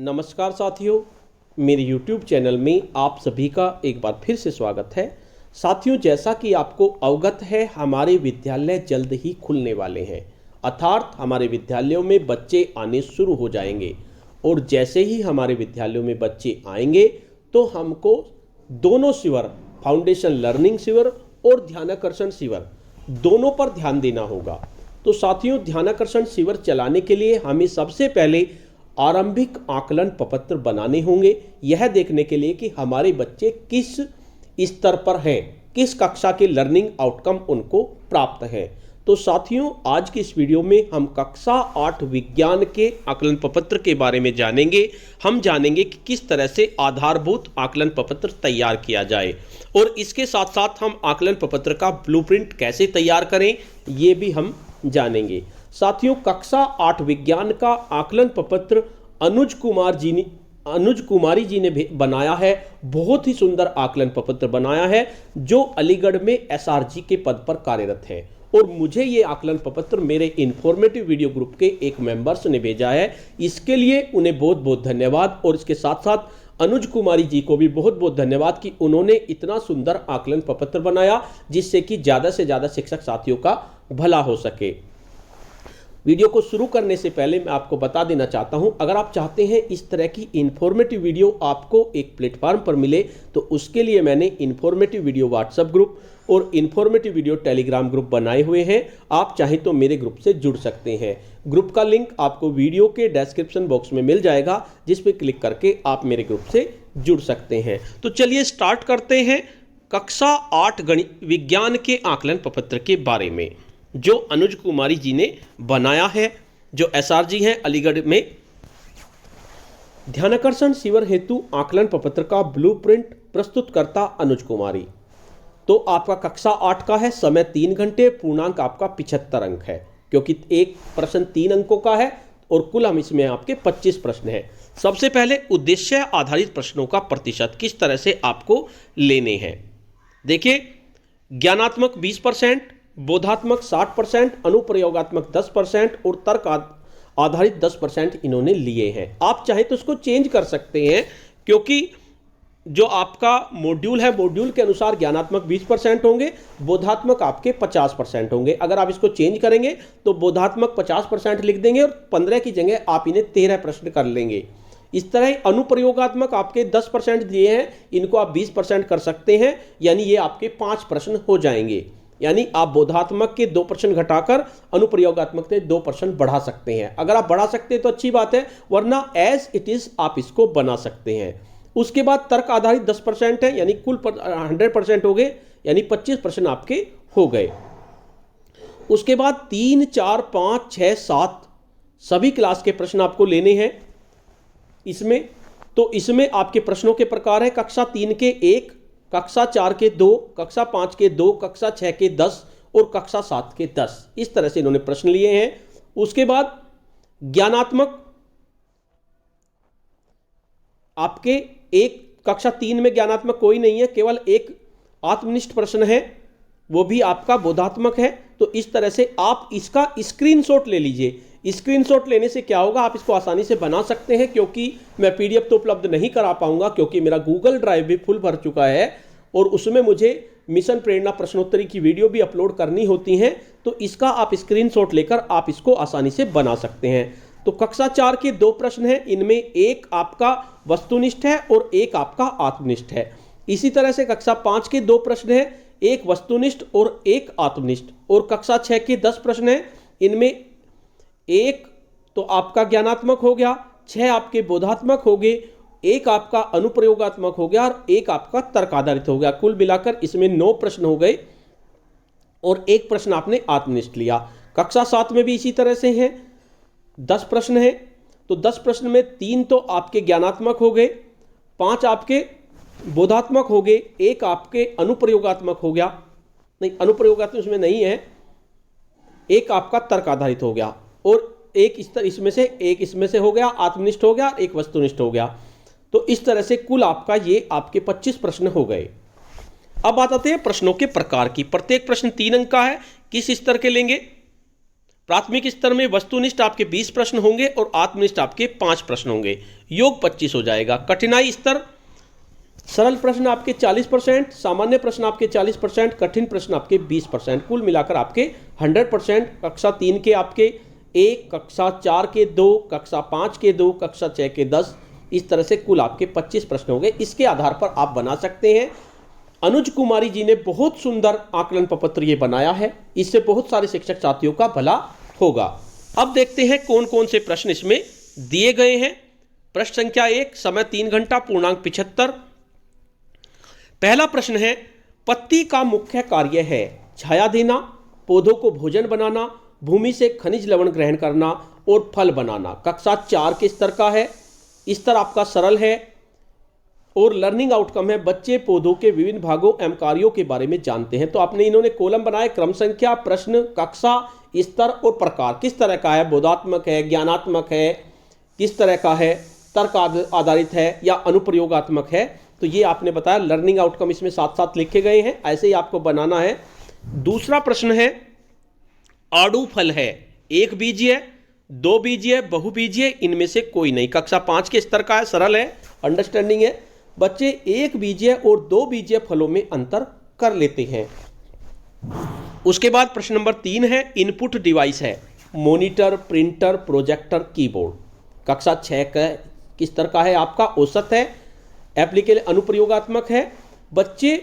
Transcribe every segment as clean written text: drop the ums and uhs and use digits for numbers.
नमस्कार साथियों, मेरे YouTube चैनल में आप सभी का एक बार फिर से स्वागत है। साथियों, जैसा कि आपको अवगत है, हमारे विद्यालय जल्द ही खुलने वाले हैं, अर्थात हमारे विद्यालयों में बच्चे आने शुरू हो जाएंगे। और जैसे ही हमारे विद्यालयों में बच्चे आएंगे तो हमको दोनों शिविर, फाउंडेशन लर्निंग शिविर और ध्यानाकर्षण शिविर, दोनों पर ध्यान देना होगा। तो साथियों, ध्यानाकर्षण शिविर चलाने के लिए हमें सबसे पहले आरंभिक आकलन प्रपत्र बनाने होंगे, यह देखने के लिए कि हमारे बच्चे किस स्तर पर हैं, किस कक्षा के लर्निंग आउटकम उनको प्राप्त है। तो साथियों, आज की इस वीडियो में हम कक्षा 8 विज्ञान के आकलन प्रपत्र के बारे में जानेंगे। हम जानेंगे कि किस तरह से आधारभूत आकलन प्रपत्र तैयार किया जाए और इसके साथ साथ हम आकलन प्रपत्र का ब्लूप्रिंट कैसे तैयार करें, ये भी हम जानेंगे। साथियों, कक्षा 8 विज्ञान का आकलन प्रपत्र अनुज कुमारी जी ने बनाया है। बहुत ही सुंदर आकलन प्रपत्र बनाया है, जो अलीगढ़ में एसआरजी के पद पर कार्यरत है। और मुझे ये आकलन प्रपत्र मेरे इन्फॉर्मेटिव वीडियो ग्रुप के एक मेंबर्स ने भेजा है, इसके लिए उन्हें बहुत बहुत धन्यवाद। और इसके साथ साथ अनुज कुमारी जी को भी बहुत बहुत धन्यवाद कि उन्होंने इतना सुंदर आकलन प्रपत्र बनाया, जिससे कि ज़्यादा से ज़्यादा शिक्षक साथियों का भला हो सके। वीडियो को शुरू करने से पहले मैं आपको बता देना चाहता हूं, अगर आप चाहते हैं इस तरह की इन्फॉर्मेटिव वीडियो आपको एक प्लेटफॉर्म पर मिले, तो उसके लिए मैंने इन्फॉर्मेटिव वीडियो व्हाट्सएप ग्रुप और इन्फॉर्मेटिव वीडियो टेलीग्राम ग्रुप बनाए हुए हैं। आप चाहें तो मेरे ग्रुप से जुड़ सकते हैं। ग्रुप का लिंक आपको वीडियो के डिस्क्रिप्शन बॉक्स में मिल जाएगा, जिस पर क्लिक करके आप मेरे ग्रुप से जुड़ सकते हैं। तो चलिए स्टार्ट करते हैं कक्षा 8 गणित विज्ञान के आकलन प्रपत्र के बारे में, जो अनुज कुमारी जी ने बनाया है, जो एसआरजी हैं अलीगढ़ में। ध्यानाकर्षण शिविर हेतु आकलन प्रपत्र का ब्लूप्रिंट प्रस्तुत करता अनुज कुमारी। तो आपका कक्षा 8 का है, समय 3 घंटे, पूर्णांक आपका 75 अंक है, क्योंकि एक प्रश्न 3 अंकों का है और कुल हम इसमें आपके 25 प्रश्न हैं। सबसे पहले उद्देश्य आधारित प्रश्नों का प्रतिशत किस तरह से आपको लेने हैं। देखिए, ज्ञानात्मक 20%, बोधात्मक 60%, अनुप्रयोगात्मक 10% और तर्क आधारित 10% इन्होंने लिए हैं। आप चाहे तो इसको चेंज कर सकते हैं, क्योंकि जो आपका मॉड्यूल है, मॉड्यूल के अनुसार ज्ञानात्मक 20% होंगे, बोधात्मक आपके 50% होंगे। अगर आप इसको चेंज करेंगे तो बोधात्मक 50% लिख देंगे और 15 की जगह आप इन्हें 13 प्रश्न कर लेंगे। इस तरह अनुप्रयोगात्मक आपके 10% दिए हैं, इनको आप 20% कर सकते हैं, यानी ये आपके 5 प्रश्न हो जाएंगे। यानी आप बोधात्मक के 2% घटाकर अनुप्रयोगात्मक से 2% बढ़ा सकते हैं। अगर आप बढ़ा सकते हैं तो अच्छी बात है, वरना एज इट इज आप इसको बना सकते हैं। उसके बाद तर्क आधारित 10% है, यानी कुल 100% हो गए, यानी 25 प्रश्न आपके हो गए। उसके बाद 3, 4, 5, 6, 7 सभी क्लास के प्रश्न आपको लेने हैं इसमें। तो इसमें आपके प्रश्नों के प्रकार है: कक्षा 3 के 1, कक्षा 4 के 2, कक्षा 5 के 2, कक्षा 6 के 10 और कक्षा 7 के 10। इस तरह से इन्होंने प्रश्न लिए हैं। उसके बाद ज्ञानात्मक आपके एक कक्षा 3 में ज्ञानात्मक कोई नहीं है, केवल एक आत्मनिष्ठ प्रश्न है, वो भी आपका बोधात्मक है। तो इस तरह से आप इसका स्क्रीनशॉट ले लीजिए। स्क्रीनशॉट लेने से क्या होगा, आप इसको आसानी से बना सकते हैं, क्योंकि मैं पीडीएफ तो उपलब्ध नहीं करा पाऊंगा, क्योंकि मेरा गूगल ड्राइव भी फुल भर चुका है और उसमें मुझे मिशन प्रेरणा प्रश्नोत्तरी की वीडियो भी अपलोड करनी होती हैं। तो इसका आप स्क्रीनशॉट लेकर आप इसको आसानी से बना सकते हैं। तो कक्षा 4 के 2 प्रश्न हैं, इनमें एक आपका वस्तुनिष्ठ है और एक आपका आत्मनिष्ठ है। इसी तरह से कक्षा 5 के 2 प्रश्न हैं, एक वस्तुनिष्ठ और एक आत्मनिष्ठ। और कक्षा 6 के 10 प्रश्न हैं, इनमें एक तो आपका ज्ञानात्मक हो गया, 6 आपके बोधात्मक हो गए, एक आपका अनुप्रयोगात्मक हो गया और एक आपका तर्क आधारित हो गया। कुल मिलाकर इसमें 9 प्रश्न हो गए और एक प्रश्न आपने आत्मनिष्ठ लिया। कक्षा 7 में भी इसी तरह से हैं, 10 प्रश्न हैं। तो 10 प्रश्न में 3 तो आपके ज्ञानात्मक हो गए, 5 आपके बोधात्मक हो गए, एक आपके अनुप्रयोगात्मक हो गया, नहीं अनुप्रयोगात्मक इसमें नहीं है, एक आपका तर्क आधारित हो गया और एक इसमें से हो गया आत्मनिष्ठ हो गया, एक वस्तुनिष्ठ हो गया। तो इस तरह से कुल आपका ये आपके 25 प्रश्न हो गए। अब बात आते हैं प्रश्नों के प्रकार की। प्रत्येक प्रश्न 3 अंक का है। किस स्तर के लेंगे? प्राथमिक स्तर में वस्तुनिष्ठ आपके 20 प्रश्न होंगे और आत्मनिष्ठ आपके 5 प्रश्न होंगे, योग 25 हो जाएगा। कठिनाई स्तर सरल प्रश्न आपके 40%, सामान्य प्रश्न आपके 40%, कठिन प्रश्न आपके 20%, कुल मिलाकर आपके 100%। कक्षा 3 के आपके 1, कक्षा 4 के 2, कक्षा 5 के 2, कक्षा 6 के 10, इस तरह से कुल आपके 25 प्रश्न होंगे। इसके आधार पर आप बना सकते हैं। अनुज कुमारी जी ने बहुत सुंदर आकलन प्रपत्र ये बनाया है, इससे बहुत सारे शिक्षक साथियों का भला होगा। अब देखते हैं कौन कौन से प्रश्न इसमें दिए गए हैं। प्रश्न संख्या 1, समय 3 घंटा, पूर्णांक 75। पहला प्रश्न है, पत्ती का मुख्य कार्य है छाया देना, पौधों को भोजन बनाना, भूमि से खनिज लवण ग्रहण करना और फल बनाना। कक्षा 4 के स्तर का है, स्तर आपका सरल है और लर्निंग आउटकम है बच्चे पौधों के विभिन्न भागों एवं कार्यों के बारे में जानते हैं। तो आपने इन्होंने कॉलम बनाए, क्रम संख्या, प्रश्न, कक्षा, स्तर और प्रकार। किस तरह का है, बोधात्मक है, ज्ञानात्मक है, किस तरह का है, तर्क आधारित है या अनुप्रयोगात्मक है। तो ये आपने बताया, लर्निंग आउटकम इसमें साथ साथ लिखे गए हैं, ऐसे ही आपको बनाना है। दूसरा प्रश्न है, आड़ू फल है, 1 बीजीय, 2 बीजीय, बहुबीजीय, इनमें से कोई नहीं। कक्षा 5 के स्तर का है, सरल है, अंडरस्टैंडिंग है। बच्चे 1 बीजीय और 2 बीजीय फलों में अंतर कर लेते हैं। उसके बाद प्रश्न नंबर 3 है, इनपुट डिवाइस है, मॉनिटर, प्रिंटर, प्रोजेक्टर, कीबोर्ड। कक्षा 6 का किस स्तर का है आपका, औसत है, एप्लीकेशन अनुप्रयोगात्मक है। बच्चे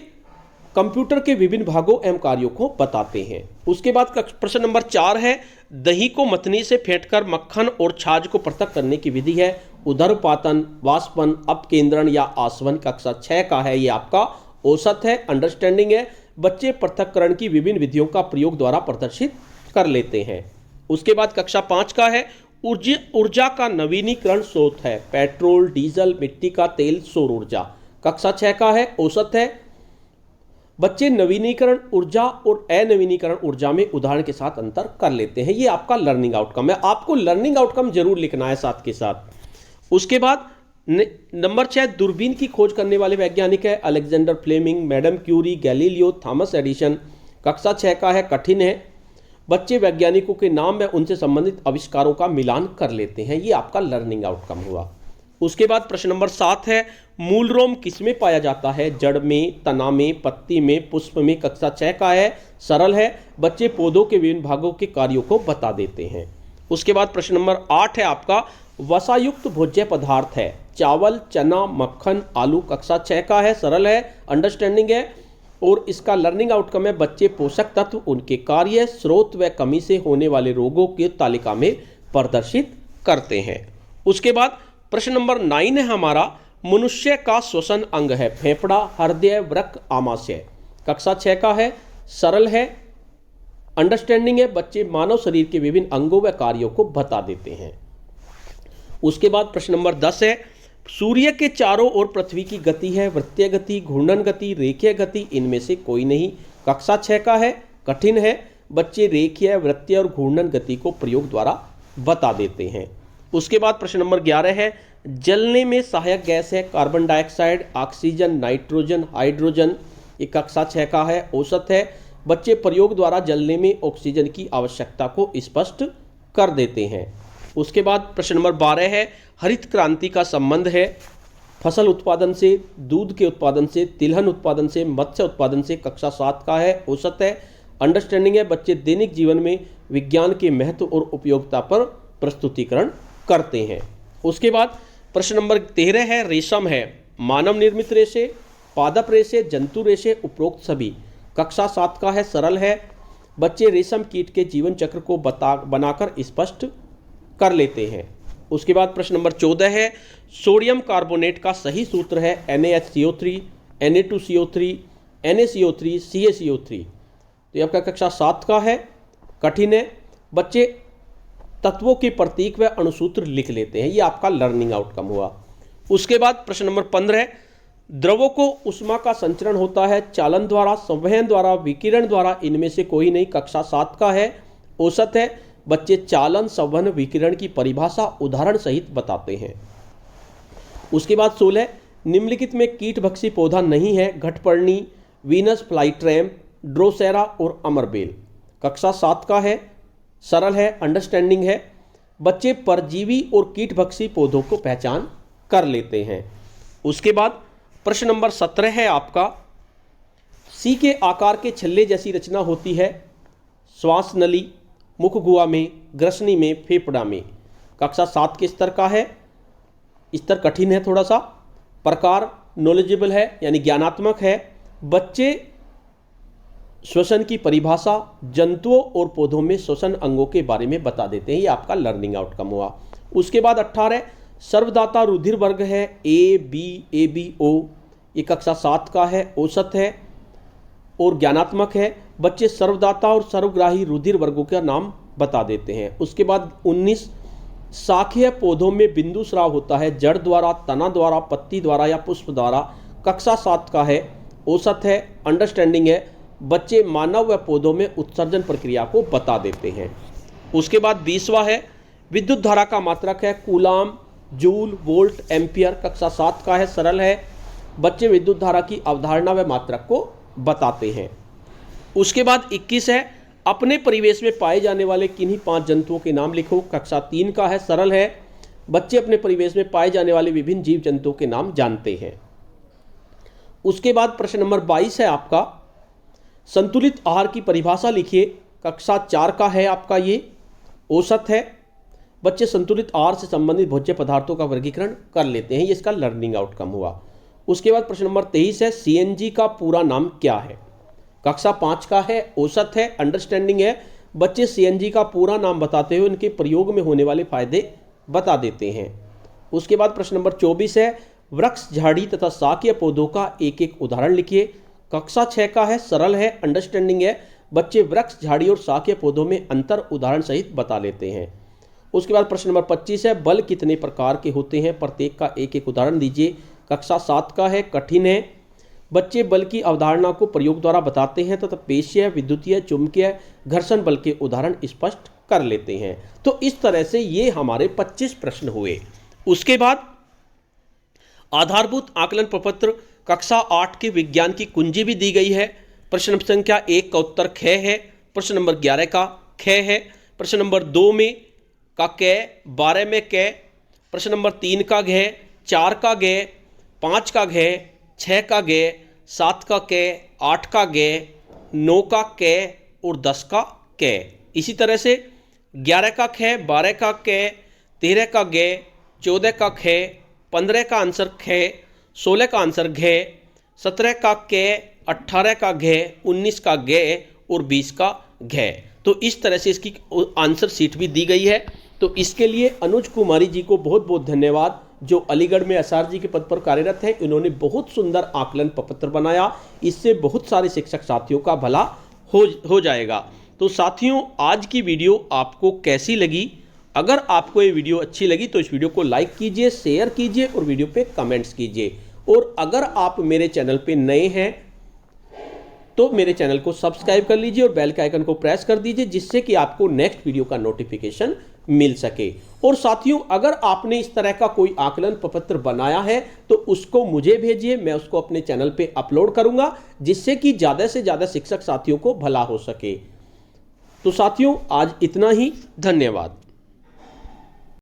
कंप्यूटर के विभिन्न भागों एवं कार्यों को बताते हैं। उसके बाद प्रश्न नंबर 4 है, दही को मथनी से फेंटकर मक्खन और छाछ को पृथक करने की विधि है, उदरपातन, वाष्पन, अपकेंद्रण या आसवन। कक्षा 6 का है, ये आपका औसत है, अंडरस्टैंडिंग है। बच्चे पृथक्करण की विभिन्न विधियों का प्रयोग द्वारा प्रदर्शित कर लेते हैं। उसके बाद कक्षा 5 का है, ऊर्जा का नवीनीकरण स्रोत है, पेट्रोल, डीजल, मिट्टी का तेल, सौर ऊर्जा। कक्षा 6 का है, औसत है। बच्चे नवीनीकरण ऊर्जा और अनवीनीकरण ऊर्जा में उदाहरण के साथ अंतर कर लेते हैं। ये आपका लर्निंग आउटकम है, आपको लर्निंग आउटकम जरूर लिखना है साथ के साथ। उसके बाद नंबर 6, दूरबीन की खोज करने वाले वैज्ञानिक है, Alexander Fleming, Madame Curie, Galileo, Thomas Edison. कक्षा 6 का है, कठिन है। बच्चे वैज्ञानिकों के नाम व उनसे संबंधित आविष्कारों का मिलान कर लेते हैं। ये आपका लर्निंग आउटकम हुआ। उसके बाद प्रश्न नंबर 7 है, मूल रोम किसमें पाया जाता है, जड़ में, तना में, पत्ती में, पुष्प में। कक्षा 6 का है, सरल है। बच्चे पौधों के विभिन्न भागों के कार्यों को बता देते हैं। उसके बाद प्रश्न नंबर 8 है आपका, वसायुक्त भोज्य पदार्थ है, चावल, चना, मक्खन, आलू। कक्षा 6 का है, सरल है, अंडरस्टैंडिंग है और इसका लर्निंग आउटकम है बच्चे पोषक तत्व, उनके कार्य, स्रोत व कमी से होने वाले रोगों की तालिका में प्रदर्शित करते हैं। उसके बाद प्रश्न नंबर 9 है हमारा, मनुष्य का श्वसन अंग है, फेफड़ा, हृदय, वृक्क, आमाशय। कक्षा 6 का है, सरल है, अंडरस्टैंडिंग है। बच्चे मानव शरीर के विभिन्न अंगों व कार्यों को बता देते हैं। उसके बाद प्रश्न नंबर 10 है, सूर्य के चारों ओर पृथ्वी की गति है, वृत्तीय गति, घूर्णन गति, रेखीय गति, इनमें से कोई नहीं। कक्षा 6 का है, कठिन है। बच्चे रेखीय, वृत्तीय और घूर्णन गति को प्रयोग द्वारा बता देते हैं। उसके बाद प्रश्न नंबर 11 है, जलने में सहायक गैस है, carbon dioxide, oxygen, nitrogen, hydrogen. ये कक्षा 6 का है, औसत है। बच्चे प्रयोग द्वारा जलने में ऑक्सीजन की आवश्यकता को स्पष्ट कर देते हैं। उसके बाद प्रश्न नंबर 12 है, हरित क्रांति का संबंध है फसल उत्पादन से, दूध के उत्पादन से, तिलहन उत्पादन से, मत्स्य उत्पादन से। कक्षा 7 का है, औसत है, अंडरस्टैंडिंग है। बच्चे दैनिक जीवन में विज्ञान के महत्व और उपयोगिता पर प्रस्तुतिकरण करते हैं। उसके बाद प्रश्न नंबर 13 है, रेशम है, मानव निर्मित रेशे, पादप रेशे, जंतु रेशे, उपरोक्त सभी। कक्षा 7 का है, सरल है। बच्चे रेशम कीट के जीवन चक्र को बनाकर स्पष्ट कर लेते हैं। उसके बाद प्रश्न नंबर 14 है, सोडियम कार्बोनेट का सही सूत्र है NaHCO3, Na2CO3, NaCO3, CaCO3। तो ये आपका कक्षा 7 का है, कठिन है। बच्चे तत्वों के प्रतीक व अणुसूत्र लिख लेते हैं। ये आपका लर्निंग आउटकम हुआ। उसके बाद प्रश्न नंबर 15 है, द्रवों को उष्मा का संचरण होता है, चालन द्वारा, संवहन द्वारा, विकिरण द्वारा, इनमें से कोई नहीं। कक्षा 7 का है, औसत है। बच्चे चालन, संवहन, विकिरण की परिभाषा उदाहरण सहित बताते हैं। उसके बाद 16, निम्नलिखित में कीटभक्षी पौधा नहीं है, घटपर्णी, वीनस फ्लाईट्रैम, ड्रोसेरा और अमरबेल। कक्षा 7 का है, सरल है, अंडरस्टैंडिंग है। बच्चे परजीवी और कीटभक्षी पौधों को पहचान कर लेते हैं। उसके बाद प्रश्न नंबर 17 है आपका, सी के आकार के छल्ले जैसी रचना होती है श्वास नली, मुख गुहा में, ग्रसनी में, फेफड़ा में। कक्षा 7 के स्तर का है, स्तर कठिन है थोड़ा सा। प्रकार नॉलेजेबल है यानी ज्ञानात्मक है। बच्चे श्वसन की परिभाषा, जंतुओं और पौधों में श्वसन अंगों के बारे में बता देते हैं। ये आपका लर्निंग आउटकम हुआ। उसके बाद 18 सर्वदाता रुधिर वर्ग है ABO। ये कक्षा 7 का है, औसत है और ज्ञानात्मक है। बच्चे सर्वदाता और सर्वग्राही रुधिर वर्गों का नाम बता देते हैं। उसके बाद 19 शाखीय पौधों में बिंदु स्राव होता है, जड़ द्वारा, तना द्वारा, पत्ती द्वारा या पुष्प द्वारा। कक्षा 7 का है, औसत है, अंडरस्टैंडिंग है। बच्चे मानव व पौधों में उत्सर्जन प्रक्रिया को बता देते हैं। उसके बाद 20वां है, विद्युत धारा का मात्रक है कूलाम, जूल, वोल्ट, एम्पियर। कक्षा 7 का है, सरल है। बच्चे विद्युत धारा की अवधारणा व मात्रक को बताते हैं। उसके बाद 21 है, अपने परिवेश में पाए जाने वाले किन्हीं 5 जंतुओं के नाम लिखो। कक्षा 3 का है, सरल है। बच्चे अपने परिवेश में पाए जाने वाले विभिन्न जीव जंतुओं के नाम जानते हैं। उसके बाद प्रश्न नंबर 22 है आपका, संतुलित आहार की परिभाषा लिखिए। कक्षा 4 का है आपका, ये औसत है। बच्चे संतुलित आहार से संबंधित भोज्य पदार्थों का वर्गीकरण कर लेते हैं। ये इसका लर्निंग आउटकम हुआ। उसके बाद प्रश्न नंबर 23 है, CNG का पूरा नाम क्या है। कक्षा 5 का है, औसत है, अंडरस्टैंडिंग है। बच्चे CNG का पूरा नाम बताते हुए इनके प्रयोग में होने वाले फायदे बता देते हैं। उसके बाद प्रश्न नंबर 24 है, वृक्ष, झाड़ी तथा शाकीय पौधों का एक एक उदाहरण लिखिए। कक्षा 6 का है, सरल है, अंडरस्टैंडिंग है। बच्चे वृक्ष, झाड़ी और शाकीय पौधों में अंतर उदाहरण सहित बता लेते हैं। उसके बाद प्रश्न नंबर 25 है, बल कितने प्रकार के होते हैं, प्रत्येक का एक एक उदाहरण दीजिए। कक्षा 7 का है, कठिन है। बच्चे बल की अवधारणा को प्रयोग द्वारा बताते हैं तथा पेशीय, विद्युतीय, चुंबकीय, घर्षण बल के उदाहरण स्पष्ट कर लेते हैं। तो इस तरह से ये हमारे 25 प्रश्न हुए। उसके बाद आधारभूत आकलन प्रपत्र कक्षा 8 के विज्ञान की कुंजी भी दी गई है। प्रश्न संख्या 1 का उत्तर ख है। प्रश्न नंबर 11 का ख है। प्रश्न नंबर 2 में का क, 12 में क, प्रश्न नंबर 3 का घ, 4 का घ, 5 का घ, 6 का घ, 7 का क, 8 का घ, 9 का क और 10 का क। इसी तरह से 11 का ख, 12 का क, 13 का घ, 14 का ख, 15 का आंसर ख, 16 का आंसर घ, 17 का क, 18 का घ, 19 का घ और 20 का घ। तो इस तरह से इसकी आंसर शीट भी दी गई है। तो इसके लिए अनुज कुमारी जी को बहुत बहुत धन्यवाद, जो अलीगढ़ में SRG के पद पर कार्यरत हैं। इन्होंने बहुत सुंदर आकलन प्रपत्र बनाया। इससे बहुत सारे शिक्षक साथियों का भला हो जाएगा। तो साथियों, आज की वीडियो आपको कैसी लगी? अगर आपको ये वीडियो अच्छी लगी तो इस वीडियो को लाइक कीजिए, शेयर कीजिए और वीडियो पे कमेंट्स कीजिए। और अगर आप मेरे चैनल पे नए हैं तो मेरे चैनल को सब्सक्राइब कर लीजिए और बेल के आइकन को प्रेस कर दीजिए, जिससे कि आपको नेक्स्ट वीडियो का नोटिफिकेशन मिल सके। और साथियों, अगर आपने इस तरह का कोई आकलन प्रपत्र बनाया है तो उसको मुझे भेजिए, मैं उसको अपने चैनल पे अपलोड करूंगा, जिससे कि ज़्यादा से ज़्यादा शिक्षक साथियों को भला हो सके। तो साथियों, आज इतना ही। धन्यवाद।